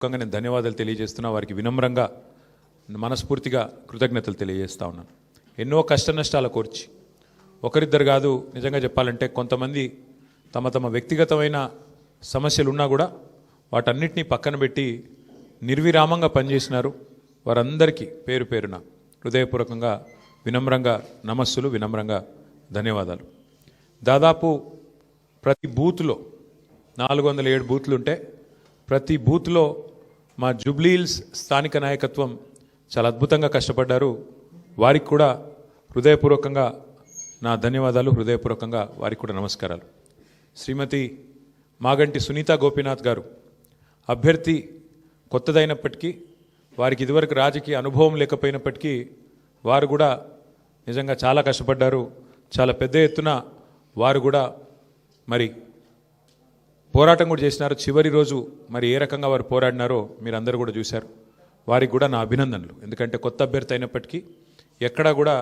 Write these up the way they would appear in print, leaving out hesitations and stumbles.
నేను ధన్యవాదాలు తెలియజేస్తున్నా. వారికి వినమ్రంగా మనస్ఫూర్తిగా కృతజ్ఞతలు తెలియజేస్తా ఉన్నాను. ఎన్నో కష్ట నష్టాల కోర్చి ఒకరిద్దరు కాదు, నిజంగా చెప్పాలంటే కొంతమంది తమ తమ వ్యక్తిగతమైన సమస్యలు ఉన్నా కూడా వాటన్నిటినీ పక్కన పెట్టి నిర్విరామంగా పనిచేసినారు. వారందరికీ పేరు పేరున హృదయపూర్వకంగా వినమ్రంగా నమస్సులు, వినమ్రంగా ధన్యవాదాలు. దాదాపు ప్రతి బూత్లో 407 బూత్లు ఉంటే ప్రతి బూత్లో మా జూబ్లీహిల్స్ స్థానిక నాయకత్వం చాలా అద్భుతంగా కష్టపడ్డారు. వారికి కూడా హృదయపూర్వకంగా నా ధన్యవాదాలు, హృదయపూర్వకంగా వారికి కూడా నమస్కారాలు. శ్రీమతి మాగంటి సునీత గోపీనాథ్ గారు అభ్యర్థి కొత్తదైనప్పటికీ, వారికి ఇదివరకు రాజకీయ అనుభవం లేకపోయినప్పటికీ వారు కూడా నిజంగా చాలా కష్టపడ్డారు. చాలా పెద్ద ఎత్తున వారు కూడా మరి పోరాటం కూడా చేసినారు. చివరి రోజు మరి ఏ రకంగా వారు పోరాడినారో మీరు అందరూ కూడా చూశారు. వారికి కూడా నా అభినందనలు. ఎందుకంటే కొత్త అభ్యర్థి అయినప్పటికీ ఎక్కడా కూడా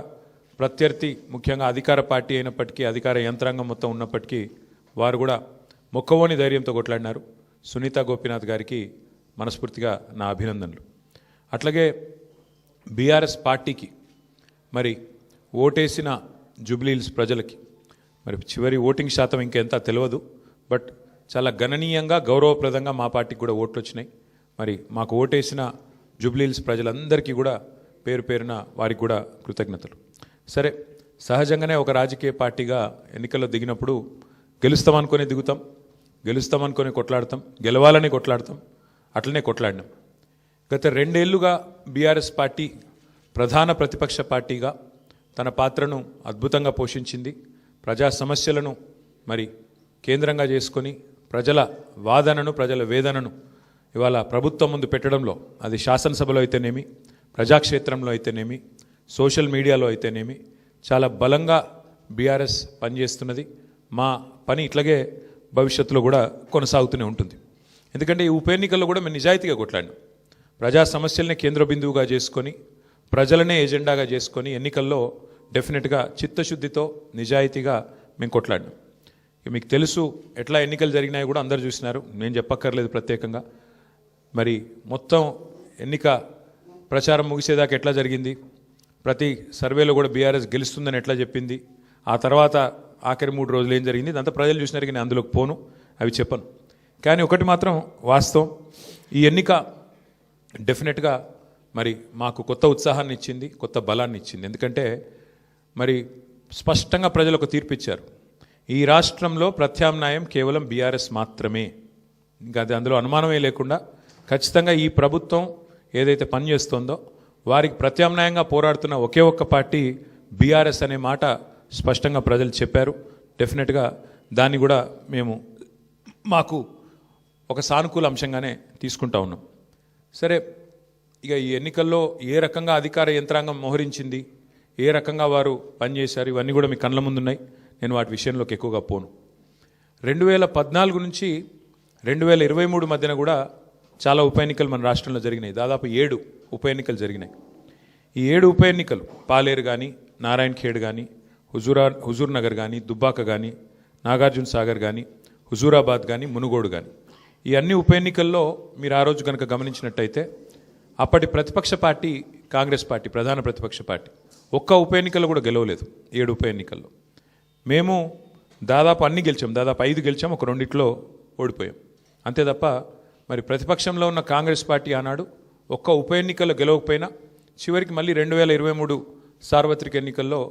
ప్రత్యర్థి, ముఖ్యంగా అధికార పార్టీ అయినప్పటికీ, అధికార యంత్రాంగం మొత్తం ఉన్నప్పటికీ వారు కూడా మొక్కవోని ధైర్యంతో కొట్లాడినారు. సునీత గోపీనాథ్ గారికి మనస్ఫూర్తిగా నా అభినందనలు. అట్లాగే బీఆర్ఎస్ పార్టీకి మరి ఓటేసిన జూబ్లీహిల్స్ ప్రజలకి మరి చివరి ఓటింగ్ శాతం ఇంకెంత తెలియదు, బట్ చాలా గణనీయంగా గౌరవప్రదంగా మా పార్టీకి కూడా ఓట్లు వచ్చినాయి. మరి మాకు ఓటేసిన జూబ్లీహిల్స్ ప్రజలందరికీ కూడా పేరు పేరున వారికి కూడా కృతజ్ఞతలు. సరే, సహజంగానే ఒక రాజకీయ పార్టీగా ఎన్నికల్లో దిగినప్పుడు గెలుస్తామనుకొని దిగుతాం, గెలుస్తామనుకొని కొట్లాడతాం, గెలవాలని కొట్లాడతాం. అట్లనే కొట్లాడినాం. గత 2 ఏళ్లుగా బీఆర్ఎస్ పార్టీ ప్రధాన ప్రతిపక్ష పార్టీగా తన పాత్రను అద్భుతంగా పోషించింది. ప్రజా సమస్యలను మరి కేంద్రంగా చేసుకొని ప్రజల వాదనను, ప్రజల వేదనను ఇవాళ ప్రభుత్వం ముందు పెట్టడంలో, అది శాసనసభలో అయితేనేమి, ప్రజాక్షేత్రంలో అయితేనేమి, సోషల్ మీడియాలో అయితేనేమి చాలా బలంగా బీఆర్ఎస్ పనిచేస్తున్నది. మా పని ఇట్లాగే భవిష్యత్తులో కూడా కొనసాగుతూనే ఉంటుంది. ఎందుకంటే ఈ ఉప ఎన్నికల్లో కూడా మేము నిజాయితీగా కొట్లాడినాం. ప్రజా సమస్యలనే కేంద్ర బిందువుగా చేసుకొని, ప్రజలనే ఎజెండాగా చేసుకొని ఎన్నికల్లో డెఫినెట్గా చిత్తశుద్ధితో నిజాయితీగా మేము కొట్లాడినాం. మీకు తెలుసు ఎట్లా ఎన్నికలు జరిగినాయి కూడా అందరూ చూసినారు, నేను చెప్పక్కర్లేదు ప్రత్యేకంగా. మరి మొత్తం ఎన్నిక ప్రచారం ముగిసేదాకా ఎట్లా జరిగింది, ప్రతి సర్వేలో కూడా బీఆర్ఎస్ గెలుస్తుందని ఎట్లా చెప్పింది, ఆ తర్వాత ఆఖరి 3 రోజులు ఏం జరిగింది, ఇదంతా ప్రజలు చూసినారు. నేను అందులోకి పోను, అవి చెప్పను. కానీ ఒకటి మాత్రం వాస్తవం, ఈ ఎన్నిక డెఫినెట్గా మరి మాకు కొత్త ఉత్సాహాన్ని ఇచ్చింది, కొత్త బలాన్ని ఇచ్చింది. ఎందుకంటే మరి స్పష్టంగా ప్రజలు ఒక తీర్పు ఇచ్చారు. ఈ రాష్ట్రంలో ప్రత్యామ్నాయం కేవలం బీఆర్ఎస్ మాత్రమే. ఇంకా అది అందులో అనుమానమే లేకుండా ఖచ్చితంగా ఈ ప్రభుత్వం ఏదైతే పనిచేస్తుందో వారికి ప్రత్యామ్నాయంగా పోరాడుతున్న ఒకే ఒక్క పార్టీ బీఆర్ఎస్ అనే మాట స్పష్టంగా ప్రజలు చెప్పారు. డెఫినెట్గా దాన్ని కూడా మేము మాకు ఒక సానుకూల అంశంగానే తీసుకుంటా ఉన్నాం. సరే, ఇక ఈ ఎన్నికల్లో ఏ రకంగా అధికార యంత్రాంగం మోహరించింది, ఏ రకంగా వారు పనిచేశారు, ఇవన్నీ కూడా మీ కళ్ళ ముందున్నాయి. నేను వాటి విషయంలోకి ఎక్కువగా పోను. 2014 నుంచి 2023 మధ్యన కూడా చాలా ఉప ఎన్నికలు మన రాష్ట్రంలో జరిగినాయి. దాదాపు 7 ఉప ఎన్నికలు జరిగినాయి. ఈ 7 ఉప ఎన్నికలు పాలేరు కానీ, నారాయణ ఖేడ్ కానీ, హుజూర్ నగర్ కానీ, దుబ్బాక కానీ, నాగార్జున సాగర్ కానీ, హుజూరాబాద్ కానీ, మునుగోడు కానీ, ఈ అన్ని ఉప ఎన్నికల్లో మీరు ఆ రోజు కనుక గమనించినట్టయితే అప్పటి ప్రతిపక్ష పార్టీ కాంగ్రెస్ పార్టీ, ప్రధాన ప్రతిపక్ష పార్టీ, ఒక్క ఉప ఎన్నికల్లో కూడా గెలవలేదు. 7 ఉప ఎన్నికల్లో మేము దాదాపు అన్ని గెలిచాం. దాదాపు 5 గెలిచాం, ఒక 2 ఓడిపోయాం. అంతే తప్ప మరి ప్రతిపక్షంలో ఉన్న కాంగ్రెస్ పార్టీ ఆనాడు ఒక్క ఉప ఎన్నికల్లో గెలవకపోయినా చివరికి మళ్ళీ 2023 సార్వత్రిక ఎన్నికల్లో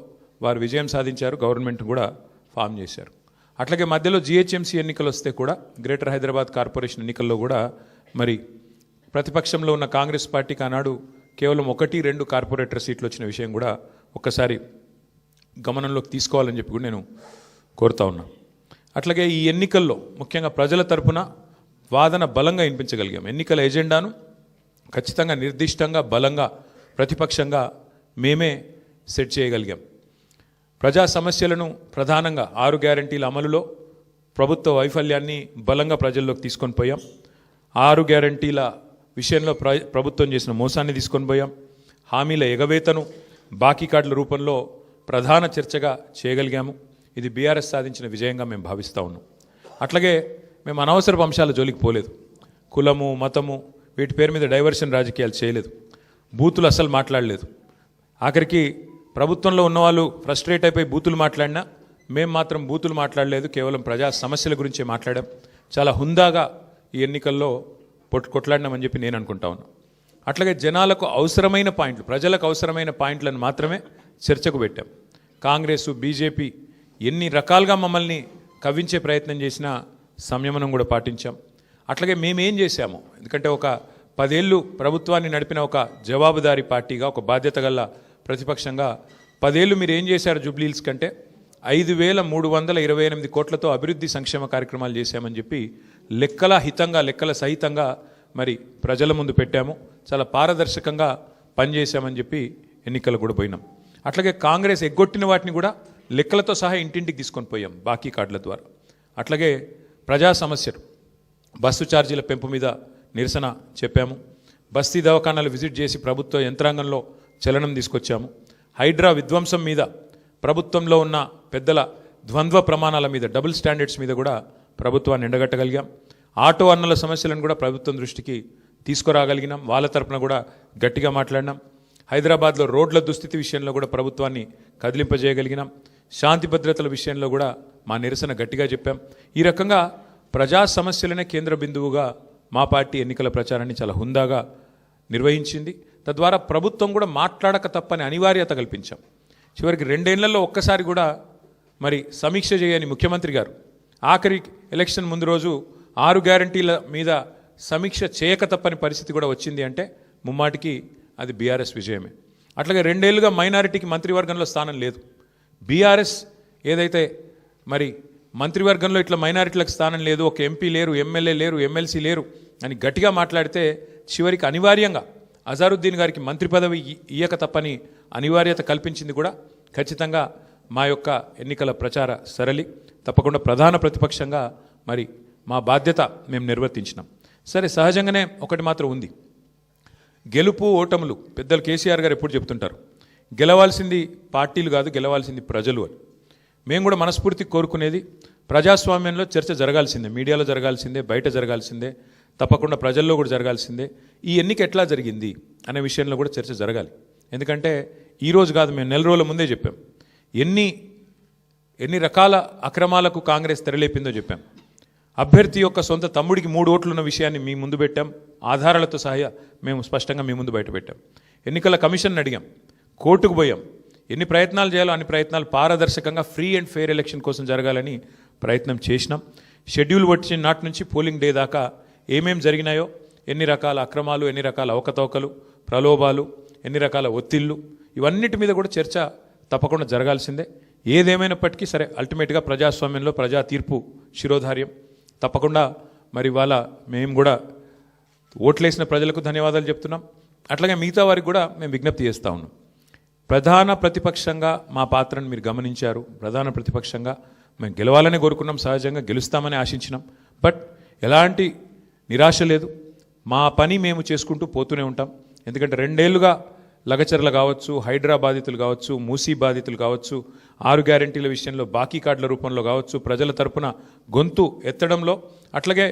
వారు విజయం సాధించారు, గవర్నమెంట్ కూడా ఫామ్ చేశారు. అట్లాగే మధ్యలో జిహెచ్ఎంసీ ఎన్నికలు వస్తే కూడా, గ్రేటర్ హైదరాబాద్ కార్పొరేషన్ ఎన్నికల్లో కూడా మరి ప్రతిపక్షంలో ఉన్న కాంగ్రెస్ పార్టీకి ఆనాడు కేవలం 1-2 కార్పొరేటర్ సీట్లు వచ్చిన విషయం కూడా ఒక్కసారి గమనంలోకి తీసుకోవాలని చెప్పి కూడా నేను కోరుతా ఉన్నా. అట్లాగే ఈ ఎన్నికల్లో ముఖ్యంగా ప్రజల తరపున వాదన బలంగా వినిపించగలిగాం. ఎన్నికల ఎజెండాను ఖచ్చితంగా నిర్దిష్టంగా బలంగా ప్రతిపక్షంగా మేమే సెట్ చేయగలిగాం. ప్రజా సమస్యలను ప్రధానంగా 6 గ్యారంటీల అమలులో ప్రభుత్వ వైఫల్యాన్ని బలంగా ప్రజల్లోకి తీసుకొని పోయాం. 6 గ్యారంటీల విషయంలో ప్రభుత్వం చేసిన మోసాన్ని తీసుకొని పోయాం. హామీల ఎగవేతను బాకీ కార్డుల రూపంలో ప్రధాన చర్చగా చేయగలిగాము. ఇది బీఆర్ఎస్ సాధించిన విజయంగా మేము భావిస్తూ ఉన్నాం. అట్లాగే మేము అనవసరపు అంశాల జోలికి పోలేదు. కులము, మతము వీటి పేరు మీద డైవర్షన్ రాజకీయాలు చేయలేదు, బూతులు అసలు మాట్లాడలేదు. ఆఖరికి ప్రభుత్వంలో ఉన్నవాళ్ళు ఫ్రస్ట్రేట్ అయిపోయి బూతులు మాట్లాడినా మేము మాత్రం బూతులు మాట్లాడలేదు, కేవలం ప్రజా సమస్యల గురించే మాట్లాడాం. చాలా హుందాగా ఈ ఎన్నికల్లో కొట్లాడినామని చెప్పి నేను అనుకుంటా ఉన్నా. అట్లాగే జనాలకు అవసరమైన పాయింట్లు, ప్రజలకు అవసరమైన పాయింట్లను మాత్రమే చర్చకు పెట్టాం. కాంగ్రెస్ బీజేపీ ఎన్ని రకాలుగా మమ్మల్ని కవ్వించే ప్రయత్నం చేసినా సంయమనం కూడా పాటించాం. అట్లాగే మేమేం చేశాము, ఎందుకంటే ఒక 10 ఏళ్ళు ప్రభుత్వాన్ని నడిపిన ఒక జవాబుదారీ పార్టీగా, ఒక బాధ్యత గల ప్రతిపక్షంగా 10 ఏళ్ళు మీరు ఏం చేశారు జూబ్లీహిల్స్ కంటే 5,328 కోట్లతో అభివృద్ధి సంక్షేమ కార్యక్రమాలు చేశామని చెప్పి లెక్కల సహితంగా మరి ప్రజల ముందు పెట్టాము. చాలా పారదర్శకంగా పనిచేశామని చెప్పి ఎన్నికలు కూడా పోయినాం. అట్లాగే కాంగ్రెస్ ఎగ్గొట్టిన వాటిని కూడా లెక్కలతో సహా ఇంటింటికి తీసుకొని పోయాం బాకీ కార్డుల ద్వారా. అట్లాగే ప్రజా సమస్యలు, బస్సు ఛార్జీల పెంపు మీద నిరసన చెప్పాము. బస్తీ దవాఖానాలు విజిట్ చేసి ప్రభుత్వ యంత్రాంగంలో చలనం తీసుకొచ్చాము. హైడ్రా విధ్వంసం మీద, ప్రభుత్వంలో ఉన్న పెద్దల ద్వంద్వ ప్రమాణాల మీద, డబుల్ స్టాండర్డ్స్ మీద కూడా ప్రభుత్వాన్ని ఎండగట్టగలిగాం. ఆటో అన్నల సమస్యలను కూడా ప్రభుత్వం దృష్టికి తీసుకురాగలిగినాం. వాళ్ళ తరపున కూడా గట్టిగా మాట్లాడినాం. హైదరాబాద్లో రోడ్ల దుస్థితి విషయంలో కూడా ప్రభుత్వాన్ని కదిలింపజేయగలిగినాం. శాంతి భద్రతల విషయంలో కూడా మా నిరసన గట్టిగా చెప్పాం. ఈ రకంగా ప్రజా సమస్యలనే కేంద్ర బిందువుగా మా పార్టీ ఎన్నికల ప్రచారాన్ని చాలా హుందాగా నిర్వహించింది. తద్వారా ప్రభుత్వం కూడా మాట్లాడక తప్పని అనివార్యత కల్పించాం. చివరికి 2 ఏళ్లలో ఒక్కసారి కూడా మరి సమీక్ష చేయని ముఖ్యమంత్రి గారు ఆఖరి ఎలక్షన్ ముందు రోజు 6 గ్యారంటీల మీద సమీక్ష చేయక తప్పని పరిస్థితి కూడా వచ్చింది అంటే ముమ్మాటికి అది బీఆర్ఎస్ విజయమే. అట్లాగే 2 ఏళ్లుగా మైనారిటీకి మంత్రివర్గంలో స్థానం లేదు. బీఆర్ఎస్ ఏదైతే మరి మంత్రివర్గంలో ఇట్లా మైనారిటీలకు స్థానం లేదు, ఒక ఎంపీ లేరు, ఎమ్మెల్యే లేరు, ఎమ్మెల్సీ లేరు అని గట్టిగా మాట్లాడితే చివరికి అనివార్యంగా అజారుద్దీన్ గారికి మంత్రి పదవి ఇయ్యక తప్పని అనివార్యత కల్పించింది కూడా ఖచ్చితంగా మా యొక్క ఎన్నికల ప్రచార సరళి. తప్పకుండా ప్రధాన ప్రతిపక్షంగా మరి మా బాధ్యత మేము నిర్వర్తించినాం. సరే, సహజంగానే ఒకటి మాత్రం ఉంది, గెలుపు ఓటములు పెద్దలు కేసీఆర్ గారు ఎప్పుడు చెప్తుంటారు, గెలవాల్సింది పార్టీలు కాదు, గెలవాల్సింది ప్రజలు అని. మేము కూడా మనస్ఫూర్తి కోరుకునేది ప్రజాస్వామ్యంలో చర్చ జరగాల్సిందే, మీడియాలో జరగాల్సిందే, బయట జరగాల్సిందే, తప్పకుండా ప్రజల్లో కూడా జరగాల్సిందే. ఈ ఎన్నిక ఎట్లా జరిగింది అనే విషయంలో కూడా చర్చ జరగాలి. ఎందుకంటే ఈరోజు కాదు, మేము 4 రోజుల ముందే చెప్పాం ఎన్ని రకాల అక్రమాలకు కాంగ్రెస్ తెరలేపిందో చెప్పాం. అభ్యర్థి యొక్క సొంత తమ్ముడికి 3 ఓట్లున్న విషయాన్ని మీ ముందు పెట్టాం, ఆధారాలతో సహా మేము స్పష్టంగా మీ ముందు బయట పెట్టాం. ఎన్నికల కమిషన్ అడిగాం, కోర్టుకు పోయాం. ఎన్ని ప్రయత్నాలు చేయాలో అన్ని ప్రయత్నాలు పారదర్శకంగా ఫ్రీ అండ్ ఫెయిర్ ఎలక్షన్ కోసం జరగాలని ప్రయత్నం చేసినాం. షెడ్యూల్ వచ్చిన నాటి నుంచి పోలింగ్ డే దాకా ఏమేం జరిగినాయో, ఎన్ని రకాల అక్రమాలు, ఎన్ని రకాల అవకతవకలు, ప్రలోభాలు, ఎన్ని రకాల ఒత్తిళ్లు, ఇవన్నిటి మీద కూడా చర్చ తప్పకుండా జరగాల్సిందే. ఏదేమైనప్పటికీ సరే, అల్టిమేట్గా ప్రజాస్వామ్యంలో ప్రజా తీర్పు శిరోధార్యం. తప్పకుండా మరి ఇవాళ మేము కూడా ఓట్లేసిన ప్రజలకు ధన్యవాదాలు చెప్తున్నాం. అట్లాగే మిగతా వారికి కూడా మేము విజ్ఞప్తి చేస్తూ ఉన్నాం. ప్రధాన ప్రతిపక్షంగా మా పాత్రను మీరు గమనించారు. ప్రధాన ప్రతిపక్షంగా మేము గెలవాలని కోరుకున్నాం, సహజంగా గెలుస్తామని ఆశించినాం. బట్ ఎలాంటి నిరాశ లేదు, మా పని మేము చేసుకుంటూ పోతూనే ఉంటాం. ఎందుకంటే 2 ఏళ్లుగా లగచర్ల కావచ్చు, హైడ్రా బాధితులు కావచ్చు, మూసీ బాధితులు కావచ్చు, 6 గ్యారంటీల విషయంలో బాకీ కార్డుల రూపంలో కావచ్చు, ప్రజల తరపున గొంతు ఎత్తడంలో, అట్లాగే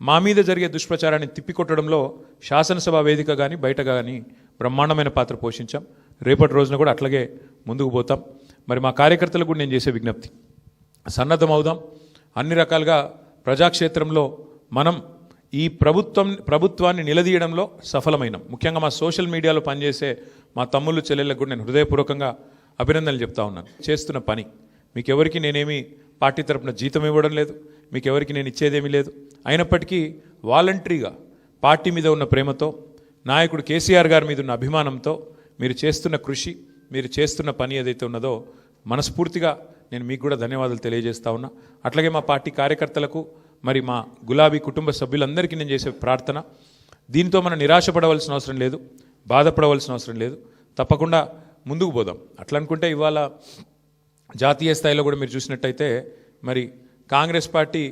మా మీద జరిగే దుష్ప్రచారాన్ని తిప్పికొట్టడంలో శాసనసభ వేదిక కానీ బయట కానీ బ్రహ్మాండమైన పాత్ర పోషించాం. రేపటి రోజున కూడా అట్లాగే ముందుకు పోతాం. మరి మా కార్యకర్తలకు కూడా నేను చేసే విజ్ఞప్తి, సన్నద్ధమవుదాం. అన్ని రకాలుగా ప్రజాక్షేత్రంలో మనం ఈ ప్రభుత్వాన్ని నిలదీయడంలో సఫలమైనాం. ముఖ్యంగా మా సోషల్ మీడియాలో పనిచేసే మా తమ్ముళ్ళు చెల్లెళ్ళకు కూడా నేను హృదయపూర్వకంగా అభినందనలు చెప్తా ఉన్నాను. చేస్తున్న పని మీకెవరికి నేనేమి పార్టీ తరపున జీతం ఇవ్వడం లేదు, మీకెవరికి నేను ఇచ్చేదేమీ లేదు. అయినప్పటికీ వాలంటరీగా పార్టీ మీద ఉన్న ప్రేమతో, నాయకుడు కేసీఆర్ గారి మీద ఉన్న అభిమానంతో మీరు చేస్తున్న కృషి, మీరు చేస్తున్న పని ఏదైతే ఉన్నదో మనస్ఫూర్తిగా నేను మీకు కూడా ధన్యవాదాలు తెలియజేస్తా ఉన్నా. అట్లాగే మా పార్టీ కార్యకర్తలకు, మరి మా గులాబీ కుటుంబ సభ్యులందరికీ నేను చేసే ప్రార్థన, దీంతో మనం నిరాశపడవలసిన అవసరం లేదు, బాధపడవలసిన అవసరం లేదు. తప్పకుండా ముందుకు పోదాం. అట్లా అనుకుంటే ఇవాళ జాతీయ స్థాయిలో కూడా మీరు చూసినట్టయితే మరి కాంగ్రెస్ పార్టీ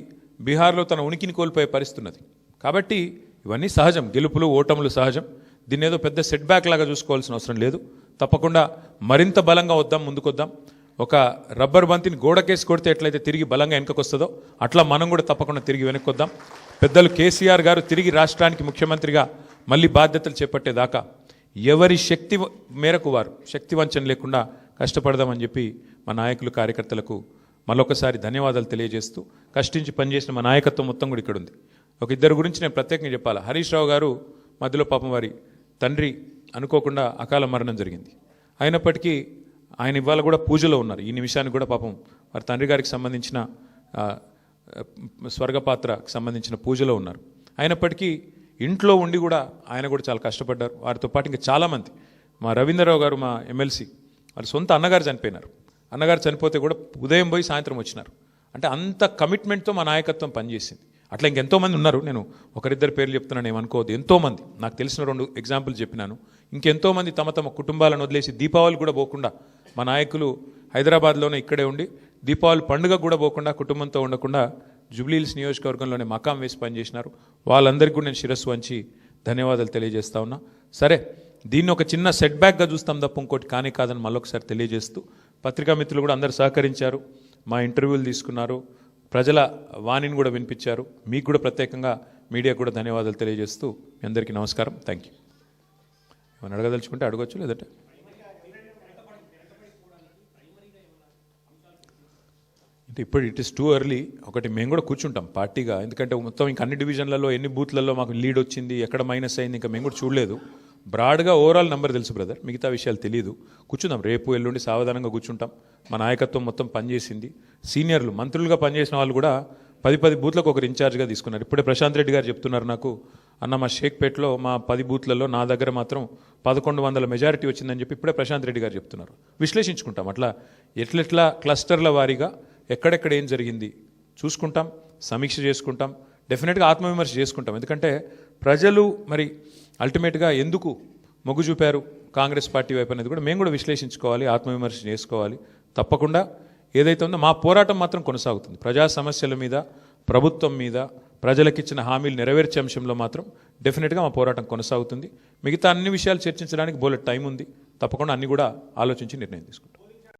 బీహార్లో తన ఉనికిని కోల్పోయే పరిస్థితి ఉన్నది. కాబట్టి ఇవన్నీ సహజం, గెలుపులు ఓటములు సహజం. దీన్ని ఏదో పెద్ద సెట్ బ్యాక్ లాగా చూసుకోవాల్సిన అవసరం లేదు. తప్పకుండా మరింత బలంగా వద్దాం, ముందుకొద్దాం. ఒక రబ్బర్ బంతిని గోడకేసి కొడితే ఎట్లయితే తిరిగి బలంగా వెనకకు వస్తుందో అట్లా మనం కూడా తప్పకుండా తిరిగి వెనక్కొద్దాం. పెద్దలు కేసీఆర్ గారు తిరిగి రాష్ట్రానికి ముఖ్యమంత్రిగా మళ్ళీ బాధ్యతలు చేపట్టేదాకా ఎవరి శక్తి మేరకు వారు శక్తి వంచన లేకుండా కష్టపడదామని చెప్పి మా నాయకులు కార్యకర్తలకు మరొకసారి ధన్యవాదాలు తెలియజేస్తూ కష్టించి పనిచేసిన మా నాయకత్వం మొత్తం కూడా ఇక్కడ ఉంది. ఒక ఇద్దరు గురించి నేను ప్రత్యేకంగా చెప్పాలి. హరీష్ రావు గారు మధ్యలో పాపం వారి తండ్రి అనుకోకుండా అకాల మరణం జరిగింది. అయినప్పటికీ ఆయన ఇవాళ కూడా పూజలో ఉన్నారు. ఈ నిమిషానికి కూడా పాపం వారి తండ్రి గారికి సంబంధించిన స్వర్గపాత్రకు సంబంధించిన పూజలో ఉన్నారు. అయినప్పటికీ ఇంట్లో ఉండి కూడా ఆయన కూడా చాలా కష్టపడ్డారు. వారితో పాటు ఇంకా చాలామంది, మా రవీంద్రరావు గారు మా ఎమ్మెల్సీ, వారి సొంత అన్నగారు చనిపోయినారు. అన్నగారు చనిపోతే కూడా ఉదయం పోయి సాయంత్రం వచ్చినారు. అంటే అంత కమిట్మెంట్తో మా నాయకత్వం పనిచేసింది. అట్లా ఇంకెంతోమంది ఉన్నారు. నేను ఒకరిద్దరు పేర్లు చెప్తున్నాను, ఏమనుకోవద్దు. ఎంతోమంది నాకు తెలిసిన 2 ఎగ్జాంపుల్ చెప్పినాను. ఇంకెంతోమంది తమ తమ కుటుంబాలను వదిలేసి దీపావళి కూడా పోకుండా మా నాయకులు హైదరాబాద్లోనే ఇక్కడే ఉండి దీపావళి పండుగ కూడా పోకుండా కుటుంబంతో ఉండకుండా జూబ్లీహిల్స్ నియోజకవర్గంలోనే మకాం వేసి పనిచేసినారు. వాళ్ళందరికీ కూడా నేను శిరస్సు వంచి ధన్యవాదాలు తెలియజేస్తా ఉన్నా. సరే, దీన్ని ఒక చిన్న సెట్ బ్యాక్గా చూస్తాం తప్ప ఇంకోటి కానీ కాదని మళ్ళొకసారి తెలియజేస్తూ, పత్రికా మిత్రులు కూడా అందరు సహకరించారు, మా ఇంటర్వ్యూలు తీసుకున్నారు, ప్రజల వాణిని కూడా వినిపించారు. మీకు కూడా ప్రత్యేకంగా మీడియా కూడా ధన్యవాదాలు తెలియజేస్తూ మీ అందరికీ నమస్కారం. Thank you. ఏమైనా అడగదలుచుకుంటే అడగచ్చు, లేదంటే అంటే ఇప్పుడు ఇట్ ఈస్ టూ ఎర్లీ. ఒకటి మేము కూడా కూర్చుంటాం పార్టీగా, ఎందుకంటే మొత్తం ఇంకా అన్ని డివిజన్లలో ఎన్ని బూత్లలో మాకు లీడ్ వచ్చింది, ఎక్కడ మైనస్ అయింది, ఇంకా మేము కూడా చూడలేదు. బ్రాడ్గా ఓవరాల్ నెంబర్ తెలుసు బ్రదర్, మిగతా విషయాలు తెలియదు. కూర్చుందాం, రేపు ఎల్లుండి సావధానంగా కూర్చుంటాం. మా నాయకత్వం మొత్తం పనిచేసింది. సీనియర్లు మంత్రులుగా పనిచేసిన వాళ్ళు కూడా 10 బూత్లకు ఒకరు ఇన్ఛార్జ్గా తీసుకున్నారు. ఇప్పుడే ప్రశాంత్ రెడ్డి గారు చెప్తున్నారు నాకు, అన్న మా షేక్పేట్లో మా 10 బూత్లలో నా దగ్గర మాత్రం 1100 మెజారిటీ వచ్చిందని చెప్పి ఇప్పుడే ప్రశాంత్ రెడ్డి గారు చెప్తున్నారు. విశ్లేషించుకుంటాం, అట్లా ఎట్లెట్లా క్లస్టర్ల వారీగా ఎక్కడెక్కడ ఏం జరిగింది చూసుకుంటాం, సమీక్ష చేసుకుంటాం, డెఫినెట్గా ఆత్మవిమర్శ చేసుకుంటాం. ఎందుకంటే ప్రజలు మరి అల్టిమేట్గా ఎందుకు మొగ్గు చూపారు కాంగ్రెస్ పార్టీ వైపు అనేది కూడా మేము కూడా విశ్లేషించుకోవాలి, ఆత్మవిమర్శ చేసుకోవాలి. తప్పకుండా ఏదైతే ఉందో మా పోరాటం మాత్రం కొనసాగుతుంది. ప్రజా సమస్యల మీద, ప్రభుత్వం మీద, ప్రజలకిచ్చిన హామీలు నెరవేర్చే అంశంలో మాత్రం డెఫినెట్గా మా పోరాటం కొనసాగుతుంది. మిగతా అన్ని విషయాలు చర్చించడానికి బోలెడ్ టైం ఉంది. తప్పకుండా అన్ని కూడా ఆలోచించి నిర్ణయం తీసుకుంటాం.